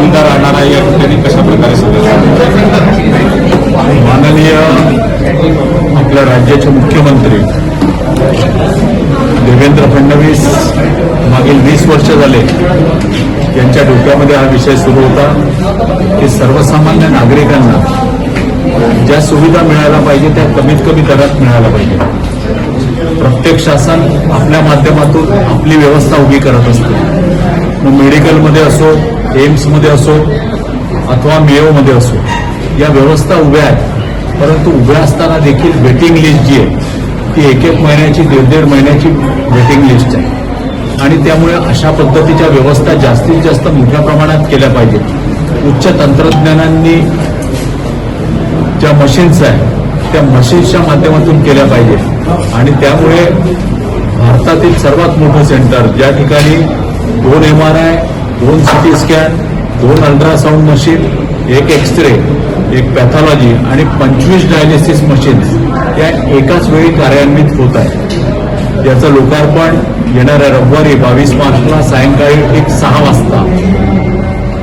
सुविधा राहणार आहे या ठिकाणी कशा प्रकारे माननीय आपल्या राज्याचे मुख्यमंत्री देवेंद्र फडणवीस मागील 20 वर्ष झाले यांच्या डोक्यामध्ये हा विषय सुरू होता की सर्वसामान्य नागरिकांना ज्या सुविधा मिळायला पाहिजे त्या कमीत कमी दरात मिळायला पाहिजे। प्रत्येक शासन आपल्या माध्यमातून आपली व्यवस्था उभी करत असते। मग मेडिकलमध्ये असो, एम्समध्ये असो अथवा मेयोमध्ये असो या व्यवस्था उभ्या आहेत, परंतु उभ्या असताना देखील वेटिंग लिस्ट जी आहे ती 1-1 महिन्याची 1.5 महिन्याची वेटिंग लिस्ट आहे आणि त्यामुळे अशा पद्धतीच्या व्यवस्था जास्तीत जास्त मोठ्या प्रमाणात केल्या पाहिजेत। उच्च तंत्रज्ञानांनी ज्या मशीन्स आहेत त्या मशीन्सच्या माध्यमातून केल्या पाहिजेत आणि त्यामुळे भारतातील सर्वात मोठं सेंटर ज्या ठिकाणी 2 MRI, 2 CT scan, 2 ultrasound machine, 1 x-ray, 1 pathology आणि 25 डायलिसिस मशीन्स या एकाच वेळी कार्यान्वित होत आहे। याचं लोकार्पण येणाऱ्या रविवारी 22 मार्चला सायंकाळी ठीक 6 वाजता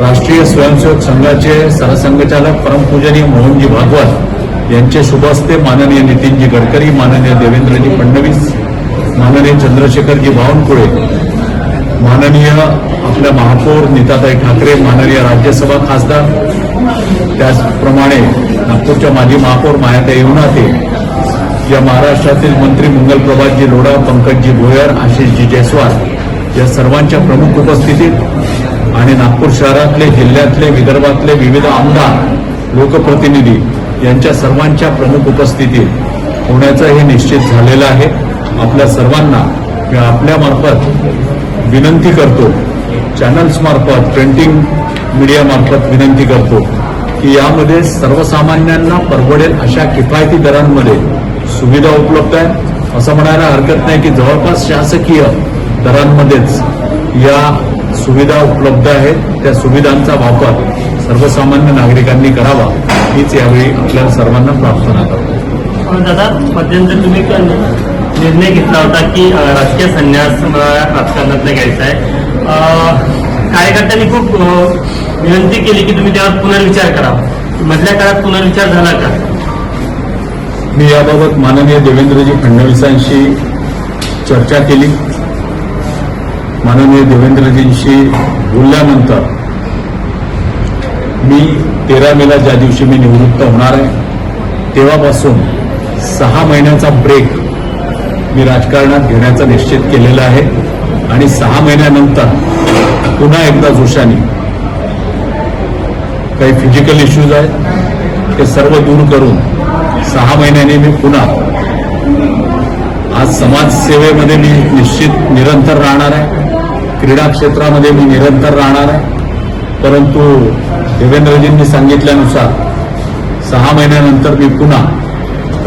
राष्ट्रीय स्वयंसेवक संघाचे सरसंघचालक परमपूजनीय मोहनजी भागवत यांचे शुभ हस्ते माननीय नितीनजी गडकरी, माननीय देवेंद्रजी फडणवीस, माननीय चंद्रशेखरजी बावनकुळे, माननीय आपल्या महापौर नीताताई ठाकरे, माननीय राज्यसभा खासदार, त्याचप्रमाणे नागपूरच्या माजी महापौर मायाताई येवनाते, या महाराष्ट्रातील मंत्री मंगलप्रभातजी लोढा, पंकजजी भोयर, आशिषजी जयस्वाल या सर्वांच्या प्रमुख उपस्थितीत आणि नागपूर शहरातले, जिल्ह्यातले, विदर्भातले विविध आमदार, लोकप्रतिनिधी यांच्या सर्वांच्या प्रमुख उपस्थितीत होण्याचं हे निश्चित झालेलं आहे। आपल्या सर्वांना मी आपल्यामार्फत विनंती करतो, चॅनल्स मार्फत, प्रिंटिंग मीडिया मार्फत विनंती करतो की यामध्ये सर्वसामान्यांना परवडेल अशा किफायती दरांमध्ये सुविधा उपलब्ध आहे। असं म्हणायला हरकत नाही की जवळपास शासकीय दरांमध्येच या सुविधा उपलब्ध आहेत। त्या सुविधांचा वापर सर्वसामान्य नागरिकांनी करावा हीच यावेळी आपल्या सर्वांना प्रार्थना करतो। दादा, मध्यंतरी तुम्ही निर्णय घेतला होता की राजकीय संन्यास राजकारणात घ्यायचा आहे। कार्यकर्त्यांनी खूप विनंती केली की तुम्ही त्यावर पुनर्विचार करावा। मधल्या काळात पुनर्विचार झाला का? मी याबाबत माननीय देवेंद्रजी फडणवीसांशी चर्चा केली। माननीय देवेंद्रजींशी बोलल्यानंतर मी 13 मेला ज्या दिवशी मी निवृत्त होणार आहे तेव्हापासून 6 महिन्याचा ब्रेक मी राजकारणात घेण्याचा निश्चित केलेला आहे आणि 6 महिन्यानंतर पुन्हा एकदा जोशाने काही फिजिकल इश्यूज आहेत ते सर्व दूर करून 6 महिन्यांनी मी पुन्हा आज समाजसेवेमध्ये मी निश्चित निरंतर राहणार आहे, क्रीडा क्षेत्रामध्ये मी निरंतर राहणार आहे, परंतु देवेंद्रजींनी सांगितल्यानुसार 6 महिन्यानंतर मी पुन्हा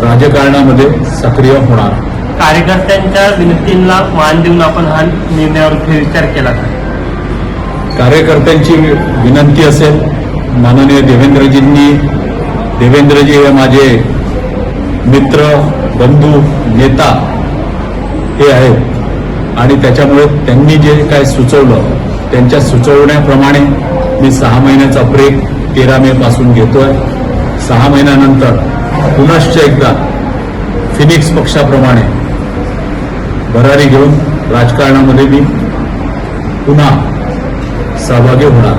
राजकारणामध्ये सक्रिय होणार। कार्यकर्त्यांच्या विनंतींना मान देऊन आपण हा निर्णयावर विचार केला का? कार्यकर्त्यांची विनंती असेल, माननीय देवेंद्रजी हे माझे मित्र, बंधू, नेता हे आहेत आणि त्याच्यामुळे त्यांनी जे काय सुचवलं त्यांच्या सुचवण्याप्रमाणे मी 6 महिन्याचा ब्रेक 13 मे पासून घेतोय। 6 महिन्यानंतर पुनश्च एकदा फिनिक्स पक्षाप्रमाणे भरारी घेऊन राजकारणामध्ये मी पुन्हा सहभागी होणार।